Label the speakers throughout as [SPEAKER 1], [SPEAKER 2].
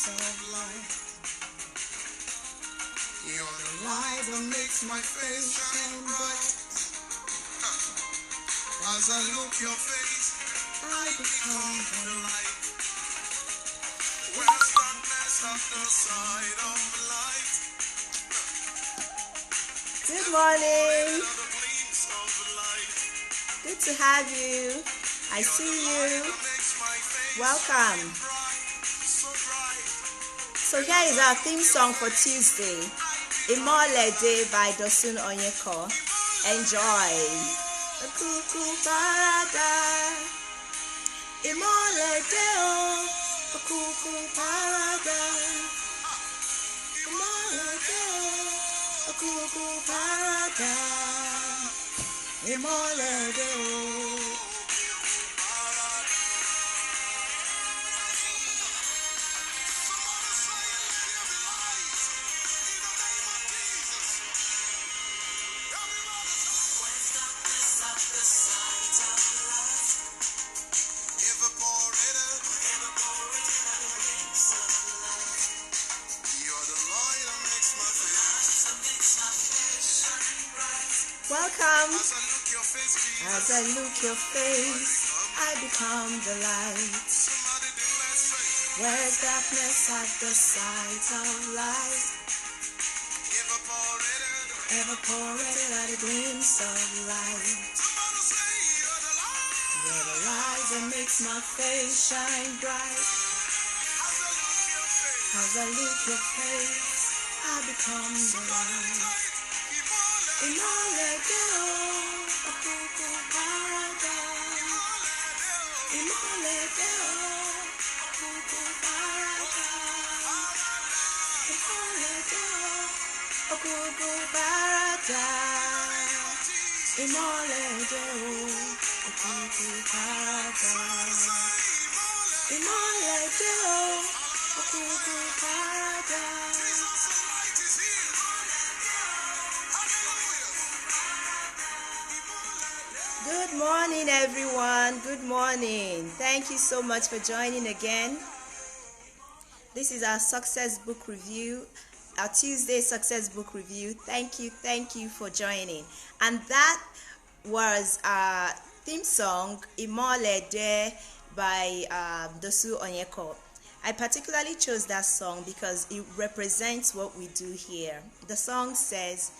[SPEAKER 1] of light. You're the light that makes my face shine bright. As I look your face, I become the light. When there's darkness at the side of light.
[SPEAKER 2] Good morning. Good to have you. I see you. Welcome. So here is our theme song for Tuesday. Imole Day by Dosun Onyeko. Enjoy. Okuku Parada. Imole Day. Okuku Parada. Imole Day. Okuku Parada. Imole Day. Welcome. As I look your face, I become the light. Where's darkness at the sight of light? Evaporated at a glimpse of light. You're the light that makes my face shine bright. As I look your face, I become the light. Imole Deo, Okuku Parada. Imole Deo, Okuku Parada. Imole Deo, Okuku Parada. Imole Deo, Okuku Parada. Imole Deo, Okuku Parada. Good morning, everyone. Good morning. Thank you so much for joining again. This is our success book review, our Tuesday success book review. Thank you for joining. And that was our theme song, Imole De by Dosu Onyeko. I particularly chose that song because it represents what we do here. The song says,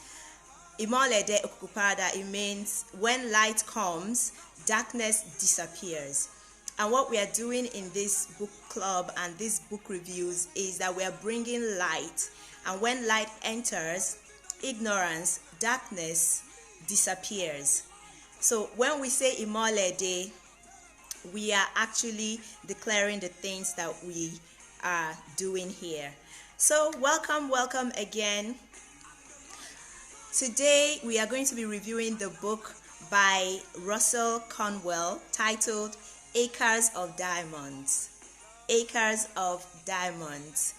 [SPEAKER 2] Imole de Okuku Parada, it means when light comes, darkness disappears. And what we are doing in this book club and these book reviews is that we are bringing light. And when light enters, ignorance, darkness disappears. So when we say Imole de, we are actually declaring the things that we are doing here. So welcome again. Today we are going to be reviewing the book by Russell Conwell titled Acres of Diamonds. Acres of Diamonds.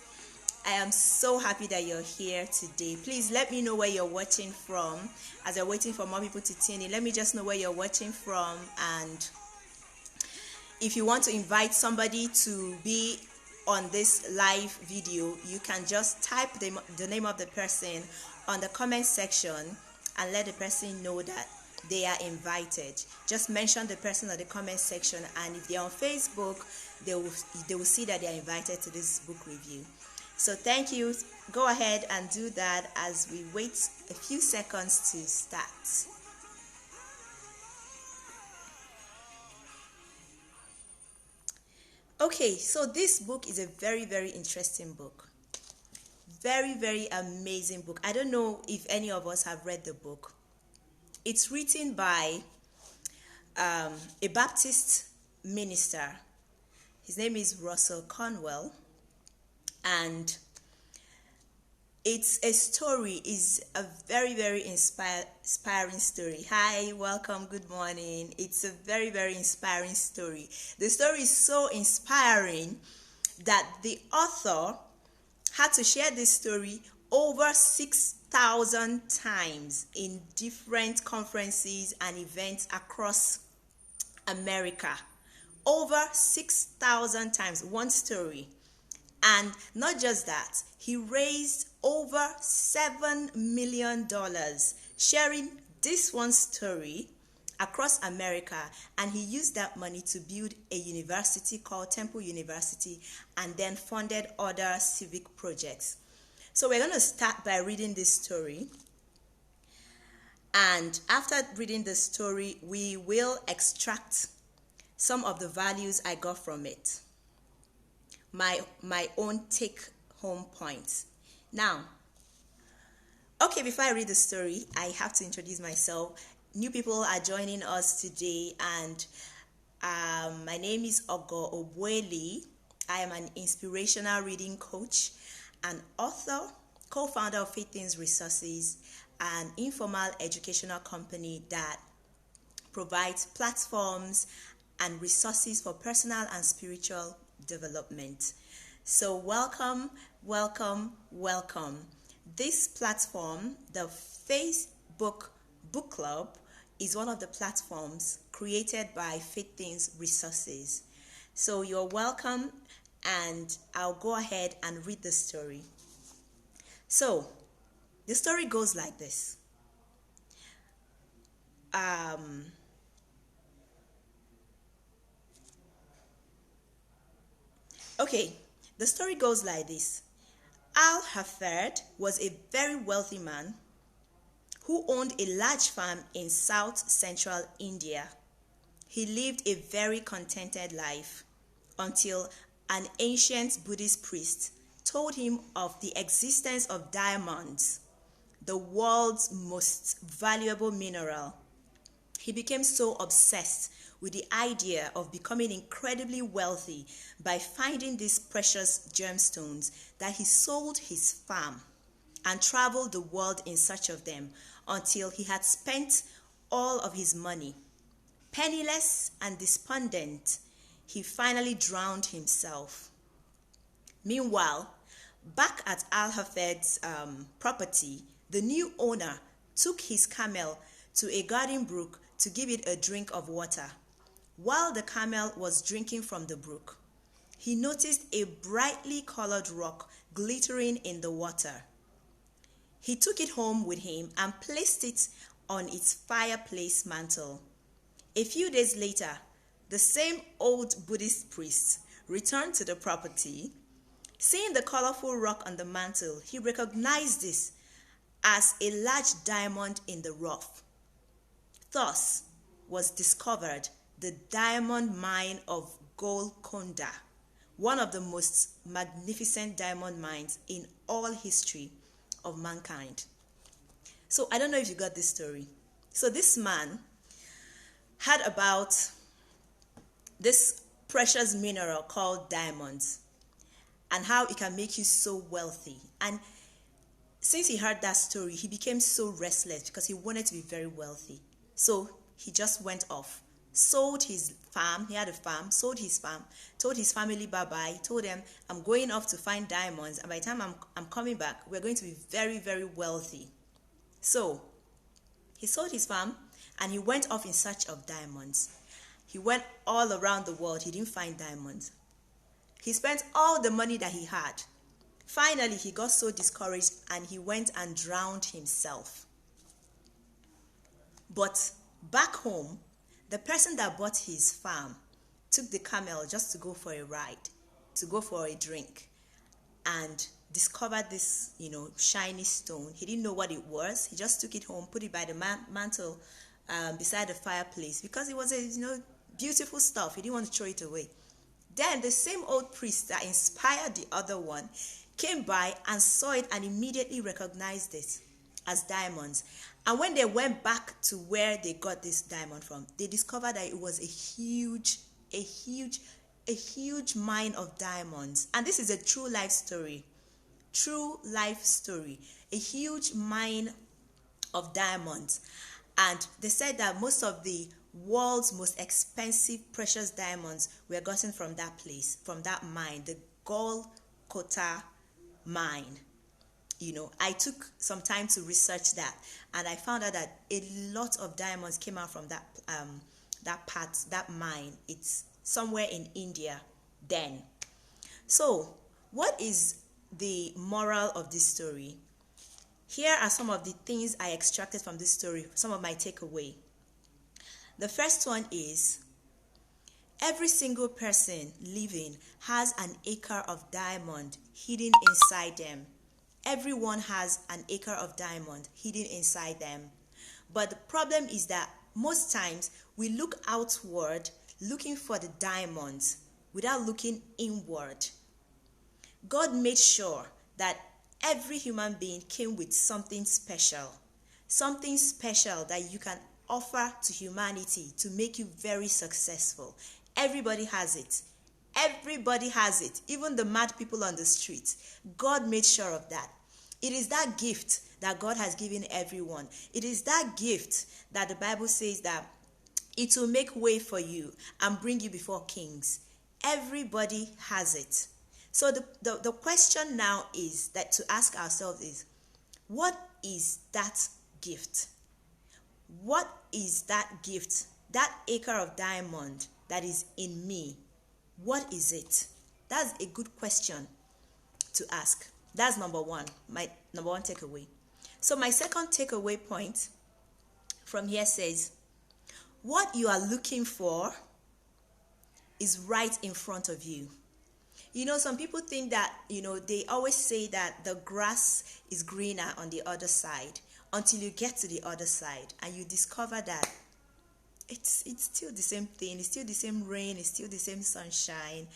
[SPEAKER 2] I am so happy that you're here today. Please let me know where you're watching from. As I'm waiting for more people to tune in, let me just know where you're watching from. And if you want to invite somebody to be on this live video, you can just type the name of the person on the comment section and let the person know that they are invited. Just mention the person on the comment section, and if they're on Facebook, they will see that they are invited to this book review. So thank you. Go ahead and do that as we wait a few seconds to start. Okay, so this book is a very interesting book. Very amazing book. I don't know if any of us have read the book. It's written by a Baptist minister. His name is Russell Conwell, and it's a story, is a very inspiring story. Hi, welcome, good morning. It's a very inspiring story. The story is so inspiring that the author had to share this story over 6,000 times in different conferences and events across America. Over 6,000 times, one story. And not just that, he raised over $7 million sharing this one story across America, and he used that money to build a university called Temple University and then funded other civic projects. So we're going to start by reading this story. And after reading the story, we will extract some of the values I got from it. My own take home points. Now, okay, before I read the story, I have to introduce myself. New people are joining us today, and my name is Ogbueli. I am an inspirational reading coach, an author, co-founder of Faith Things Resources, an informal educational company that provides platforms and resources for personal and spiritual development. So welcome, welcome, welcome. This platform, the Facebook Book Club, is one of the platforms created by Faith Things Resources. So you're welcome, and I'll go ahead and read the story. So the story goes like this. Okay, the story goes like this. Al-Hafed was a very wealthy man who owned a large farm in South Central India. He lived a very contented life until an ancient Buddhist priest told him of the existence of diamonds, the world's most valuable mineral. He became so obsessed with the idea of becoming incredibly wealthy by finding these precious gemstones that he sold his farm and traveled the world in search of them until he had spent all of his money. Penniless and despondent, he finally drowned himself. Meanwhile, back at Al-Hafed's property, the new owner took his camel to a garden brook to give it a drink of water. While the camel was drinking from the brook, he noticed a brightly colored rock glittering in the water. He took it home with him and placed it on its fireplace mantle. A few days later, the same old Buddhist priest returned to the property. Seeing the colorful rock on the mantle, he recognized this as a large diamond in the rough. Thus was discovered the diamond mine of Golconda, one of the most magnificent diamond mines in all history of mankind. So I don't know if you got this story. So this man heard about this precious mineral called diamonds and how it can make you so wealthy. And since he heard that story, he became so restless because he wanted to be very wealthy. So he just went off, sold his farm. He had a farm, sold his farm, told his family bye-bye, told them, I'm going off to find diamonds, and by the time I'm coming back, we're going to be very, very wealthy. So he sold his farm and he went off in search of diamonds. He went all around the world. He didn't find diamonds. He spent all the money that he had. Finally, he got so discouraged and he went and drowned himself. But back home, the person that bought his farm took the camel just to go for a ride, to go for a drink, and discovered this, shiny stone. He didn't know what it was. He just took it home, put it by the mantle beside the fireplace because it was beautiful stuff. He didn't want to throw it away. Then the same old priest that inspired the other one came by and saw it and immediately recognized it as diamonds. And when they went back to where they got this diamond from, they discovered that it was a huge mine of diamonds. And this is a true life story. A huge mine of diamonds. And they said that most of the world's most expensive precious diamonds were gotten from that place, from that mine, the Golconda mine. I took some time to research that, and I found out that a lot of diamonds came out from that mine. It's somewhere in India then. So What is the moral of this story? Here are some of the things I extracted from this story, some of my takeaway. The first one is, every single person living has an acre of diamond hidden inside them. Everyone has an acre of diamond hidden inside them. But the problem is that most times we look outward looking for the diamonds without looking inward. God made sure that every human being came with something special that you can offer to humanity to make you very successful. Everybody has it. Everybody has it. Even the mad people on the street. God made sure of that. It is that gift that God has given everyone. It is that gift that the Bible says that it will make way for you and bring you before kings. Everybody has it. So the question now is that to ask ourselves is, what is that gift? What is that gift? That acre of diamond that is in me, what is it? That's a good question to ask. That's number one, my number one takeaway. So my second takeaway point from here says, what you are looking for is right in front of you. You know, some people think that, they always say that the grass is greener on the other side until you get to the other side and you discover that it's still the same thing. It's still the same rain. It's still the same sunshine.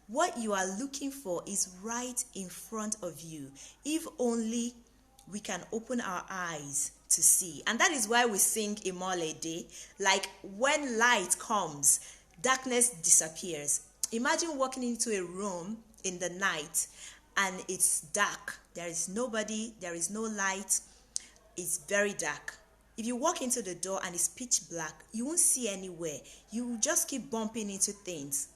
[SPEAKER 2] What you are looking for is right in front of you. If only we can open our eyes to see. And that is why we sing Imole Day. Like, when light comes, darkness disappears. Imagine walking into a room in the night and it's dark. There is nobody, there is no light. It's very dark. If you walk into the door and it's pitch black, you won't see anywhere. You will just keep bumping into things.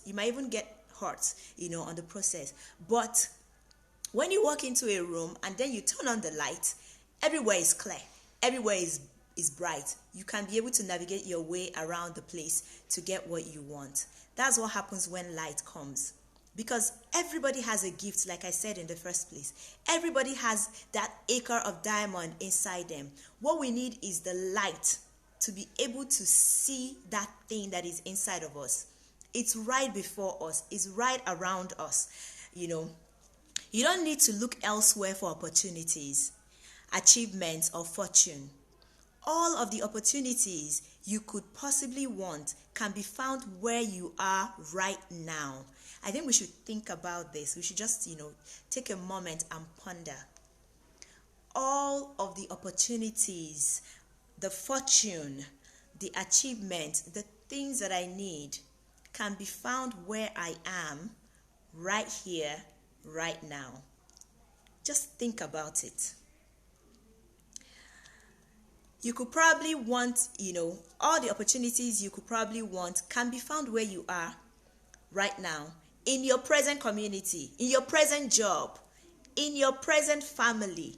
[SPEAKER 2] You might even get hurt, on the process. But when you walk into a room and then you turn on the light, everywhere is clear. Everywhere is bright. You can be able to navigate your way around the place to get what you want. That's what happens when light comes. Because everybody has a gift, like I said in the first place. Everybody has that acre of diamond inside them. What we need is the light to be able to see that thing that is inside of us. It's right before us. It's right around us. You don't need to look elsewhere for opportunities, achievements, or fortune. All of the opportunities you could possibly want can be found where you are right now. I think we should think about this. We should just, take a moment and ponder. All of the opportunities, the fortune, the achievement, the things that I need can be found where I am right here, right now. Just think about it. You could probably want, all the opportunities you could probably want can be found where you are right now, in your present community, in your present job, in your present family.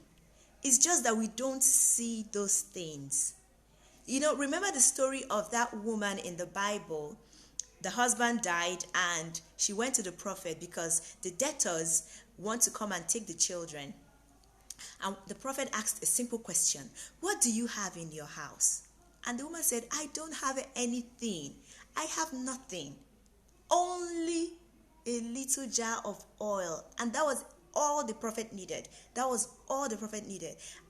[SPEAKER 2] It's just that we don't see those things. Remember the story of that woman in the Bible. The husband died and she went to the prophet because the debtors want to come and take the children. And the prophet asked a simple question: what do you have in your house? And the woman said, I don't have anything. I have nothing. Only a little jar of oil. And that was all the prophet needed.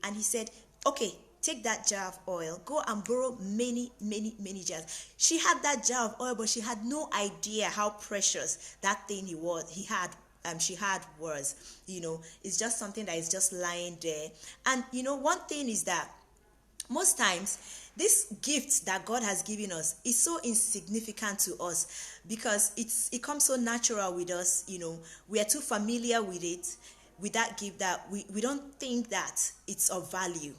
[SPEAKER 2] And he said, okay, take that jar of oil. Go and borrow many, many, many jars. She had that jar of oil, but she had no idea how precious that thing she had was. It's just something that is just lying there. And one thing is that most times this gift that God has given us is so insignificant to us because it comes so natural with us. We are too familiar with it, with that gift, that we don't think that it's of value.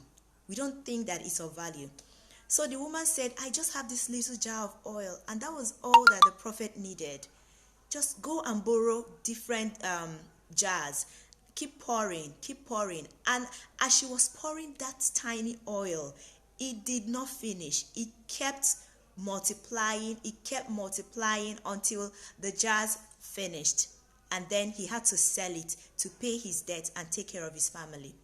[SPEAKER 2] So the woman said, I just have this little jar of oil, and that was all that the prophet needed. Just go and borrow different jars. Keep pouring. And as she was pouring that tiny oil, it did not finish. It kept multiplying until the jars finished. and then he had to sell it to pay his debt and take care of his family.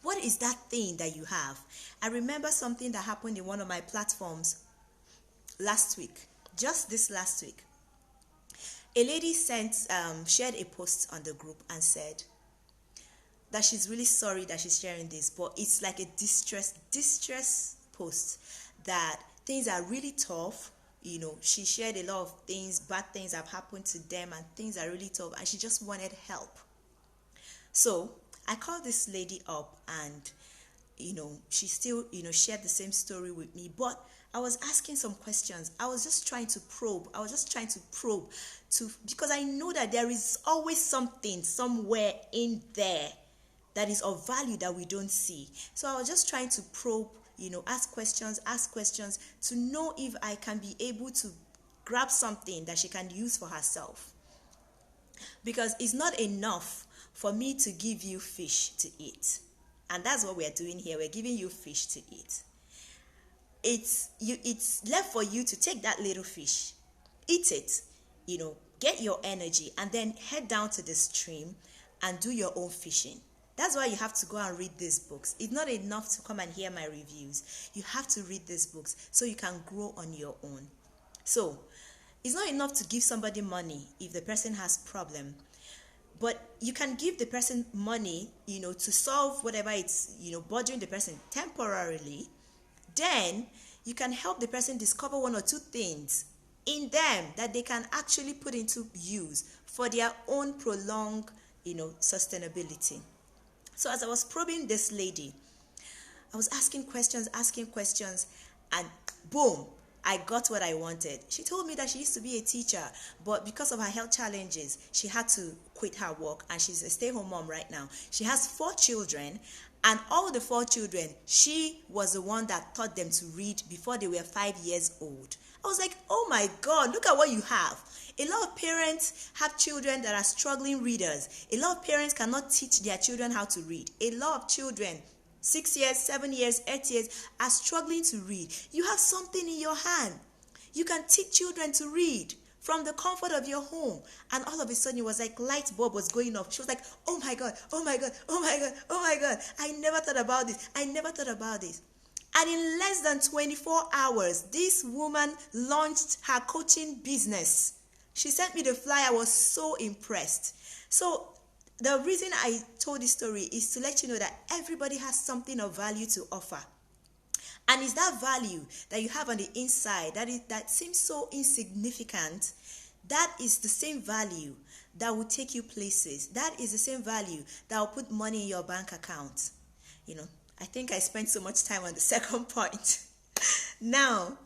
[SPEAKER 2] What is that thing that you have? I remember something that happened in one of my platforms last week, just this last week. A lady shared a post on the group and said that she's really sorry that she's sharing this, but it's like a distress post, that things are really tough. She shared a lot of things, bad things have happened to them, and things are really tough, and she just wanted help. So I called this lady up, and she still shared the same story with me, but I was asking some questions. I was just trying to probe because I know that there is always something somewhere in there that is of value that we don't see. So I was just trying to probe, ask questions to know if I can be able to grab something that she can use for herself. Because it's not enough for me to give you fish to eat. And that's what we're doing here. We're giving you fish to eat. It's left for you to take that little fish, eat it, get your energy, and then head down to the stream and do your own fishing. That's why you have to go and read these books. It's not enough to come and hear my reviews. You have to read these books so you can grow on your own. So it's not enough to give somebody money if the person has problem. But you can give the person money, to solve whatever it's, bothering the person temporarily. Then you can help the person discover one or two things in them that they can actually put into use for their own prolonged, sustainability. So as I was probing this lady, I was asking questions, and boom, I got what I wanted. She told me that she used to be a teacher, but because of her health challenges, she had to quit her work, and she's a stay-home mom right now. She has 4 children, and all the 4 children, she was the one that taught them to read before they were 5 years old. I was like, oh my God, look at what you have. A lot of parents have children that are struggling readers. A lot of parents cannot teach their children how to read. A lot of children, 6 years, 7 years, 8 years, are struggling to read. You have something in your hand. You can teach children to read from the comfort of your home. And all of a sudden, it was like light bulb was going off. She was like, oh my God, oh my God, oh my God, oh my God. I never thought about this. And in less than 24 hours, this woman launched her coaching business. She sent me the flyer. I was so impressed. So the reason I told this story is to let you know that everybody has something of value to offer. And it's that value that you have on the inside that seems so insignificant. That is the same value that will take you places. That is the same value that will put money in your bank account. I think I spent so much time on the second point. Now,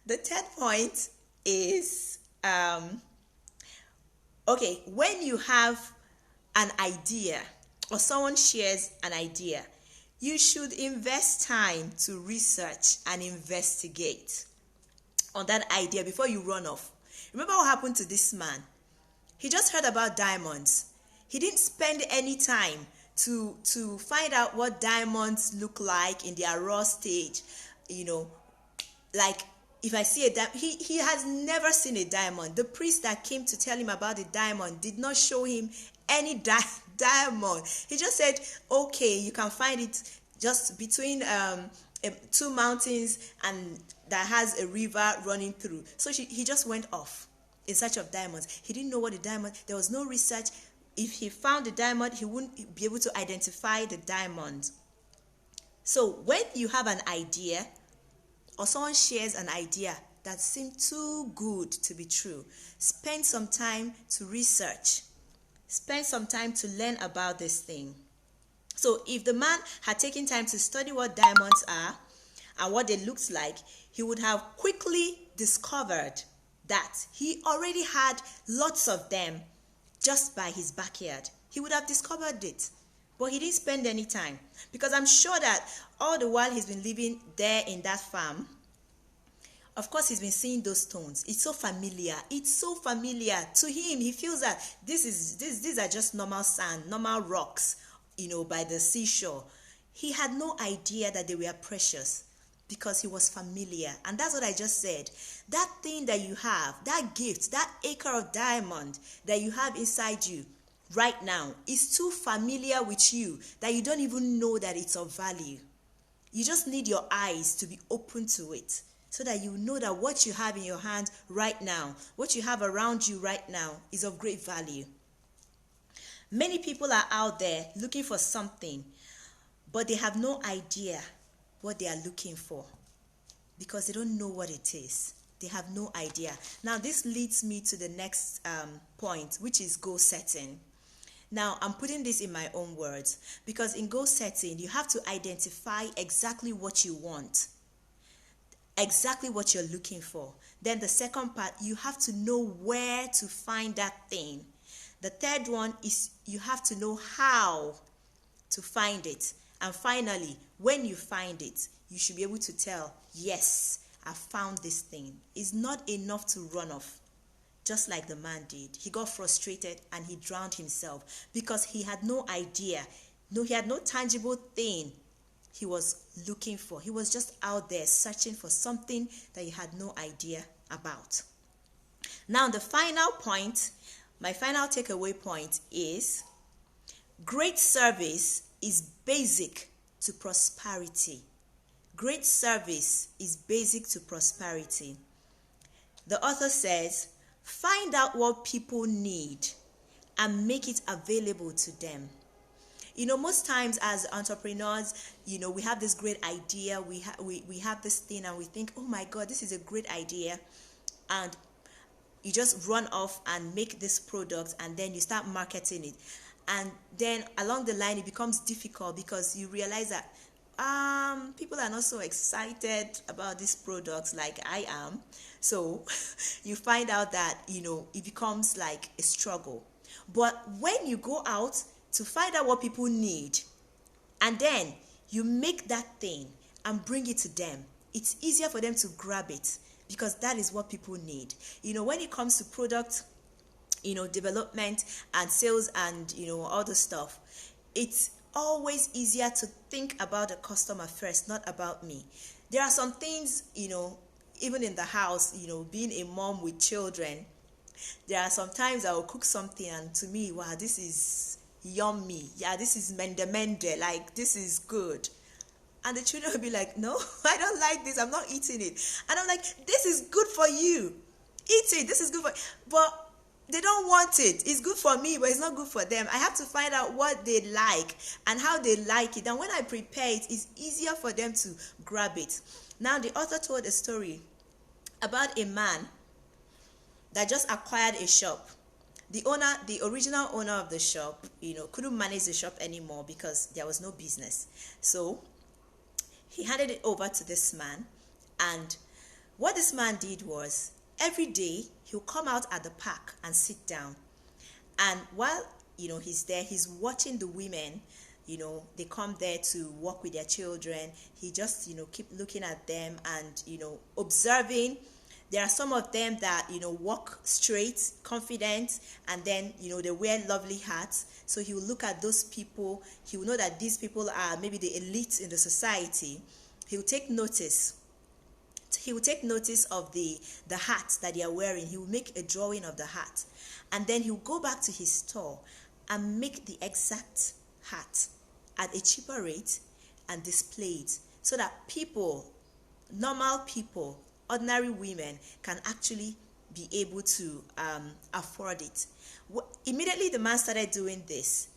[SPEAKER 2] the third point is, when you have an idea or someone shares an idea, you should invest time to research and investigate on that idea before you run off. Remember what happened to this man? He just heard about diamonds. He didn't spend any time to find out what diamonds look like in their raw stage. Like if I see a diamond, he has never seen a diamond. The priest that came to tell him about the diamond did not show him any diamond. He just said, okay, you can find it just between 2 mountains and that has a river running through. So he just went off in search of diamonds. He didn't know what the diamond, there was no research. If he found the diamond, he wouldn't be able to identify the diamond. So when you have an idea or someone shares an idea that seems too good to be true, spend some time to research. Spend some time to learn about this thing. So if the man had taken time to study what diamonds are and what they looked like, he would have quickly discovered that he already had lots of them just by his backyard. He would have discovered it, but he didn't spend any time, because I'm sure that all the while he's been living there in that farm, of course he's been seeing those stones. It's so familiar. It's so familiar to him. He feels that these are just normal sand, normal rocks, by the seashore. He had no idea that they were precious. because he was familiar. And that's what I just said. That thing that you have, that gift, that acre of diamond that you have inside you right now is too familiar with you that you don't even know that it's of value. You just need your eyes to be open to it so that you know that what you have in your hand right now, what you have around you right now is of great value. Many people are out there looking for something, but they have no idea what they are looking for because they don't know what it is. They have no idea. Now, this leads me to the next point, which is goal setting. Now, I'm putting this in my own words because in goal setting, you have to identify exactly what you want, exactly what you're looking for. Then the second part, you have to know where to find that thing. The third one is you have to know how to find it. And finally, when you find it, you should be able to tell, yes, I found this thing. It's not enough to run off, just like the man did. He got frustrated and he drowned himself because he had no idea. No, he had no tangible thing he was looking for. He was just out there searching for something that he had no idea about. Now, the final point, my final takeaway point is great service is basic to prosperity. Great service is basic to prosperity. The author says, find out what people need and make it available to them. You know, most times as entrepreneurs, you know, we have this great idea, we have this thing and we think, oh my God, this is a great idea. And you just run off and make this product and then you start marketing it. And then along the line, it becomes difficult because you realize that people are not so excited about these products like I am. So you find out that, you know, it becomes like a struggle. But when you go out to find out what people need and then you make that thing and bring it to them, it's easier for them to grab it because that is what people need. You know, when it comes to product, you know, development and sales and, you know, all the stuff, it's always easier to think about the customer first, not about me. There are some things, you know, even in the house, you know, being a mom with children, there are some times I will cook something and to me, wow, this is yummy. Yeah, this is mende, like this is good. And the children will be like, no, I don't like this. I'm not eating it. And I'm like, this is good for you. Eat it. This is good for you. But they don't want it. It's good for me, but it's not good for them. I have to find out what they like and how they like it. And when I prepare it, it's easier for them to grab it. Now, the author told a story about a man that just acquired a shop. The original owner of the shop, you know, couldn't manage the shop anymore because there was no business. So he handed it over to this man. And what this man did was, every day he'll come out at the park and sit down, and while, you know, he's there, he's watching the women, you know, they come there to walk with their children. He just, you know, keep looking at them and, you know, observing. There are some of them that, you know, walk straight, confident, and then, you know, they wear lovely hats. So he will look at those people. He will know that these people are maybe the elite in the society. He will take notice. He will take notice of the hat that they are wearing. He will make a drawing of the hat. And then he will go back to his store and make the exact hat at a cheaper rate and display it so that people, normal people, ordinary women can actually be able to afford it. Immediately the man started doing this,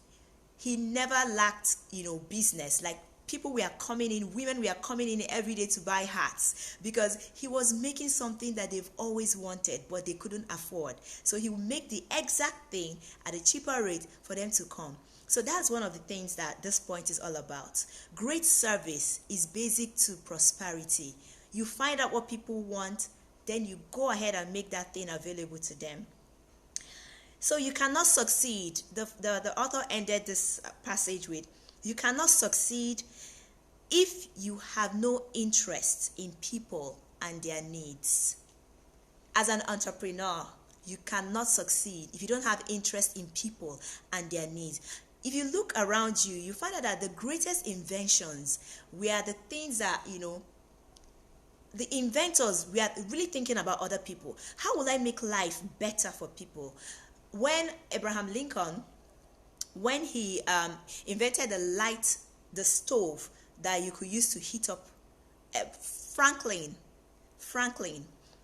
[SPEAKER 2] he never lacked, you know, business. Like, people were coming in, women were coming in every day to buy hats because he was making something that they've always wanted but they couldn't afford. So he would make the exact thing at a cheaper rate for them to come. So that's one of the things that this point is all about. Great service is basic to prosperity. You find out what people want, then you go ahead and make that thing available to them. So you cannot succeed. The author ended this passage with, you cannot succeed if you have no interest in people and their needs. As an entrepreneur, you cannot succeed if you don't have interest in people and their needs. If you look around you, you find out that the greatest inventions were the things that, you know, the inventors, we are really thinking about other people. How will I make life better for people? When Abraham Lincoln, when he invented the stove that you could use to heat up, Franklin,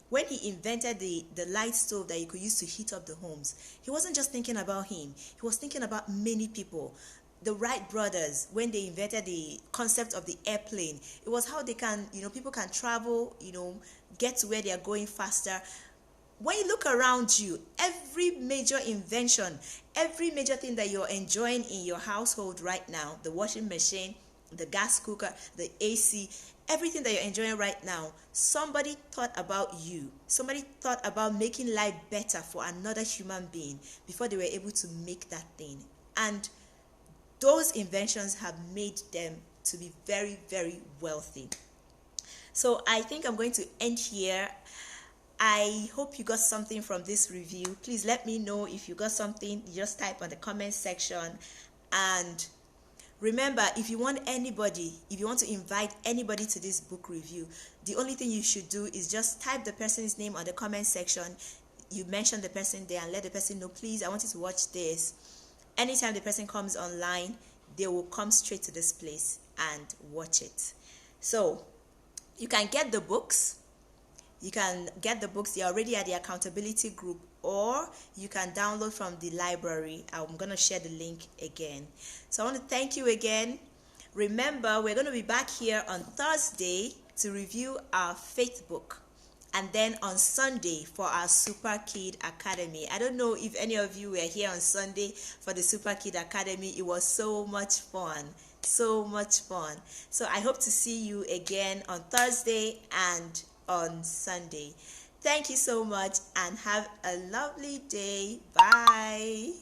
[SPEAKER 2] when he invented the light stove that you could use to heat up the homes, he wasn't just thinking about him. He was thinking about many people. The Wright brothers, when they invented the concept of the airplane, it was how they can, people can travel, get to where they are going faster. When you look around you, every major invention, every major thing that you're enjoying in your household right now, the washing machine, the gas cooker, the AC, everything that you're enjoying right now, somebody thought about you. Somebody thought about making life better for another human being before they were able to make that thing. And those inventions have made them to be very, very wealthy. So I think I'm going to end here. I hope you got something from this review. Please let me know if you got something. You just type on the comment section. And remember, if you want to invite anybody to this book review, the only thing you should do is just type the person's name on the comment section. You mention the person there and let the person know, please, I want you to watch this. Anytime the person comes online, they will come straight to this place and watch it. So you can get the books. They're already at the accountability group, or you can download from the library. I'm going to share the link again. So I want to thank you again. Remember, we're going to be back here on Thursday to review our faith book, and then on Sunday for our Super Kid Academy. I don't know if any of you were here on Sunday for the Super Kid Academy. It was so much fun. So much fun. So I hope to see you again on Thursday and on Sunday. Thank you so much and have a lovely day. Bye.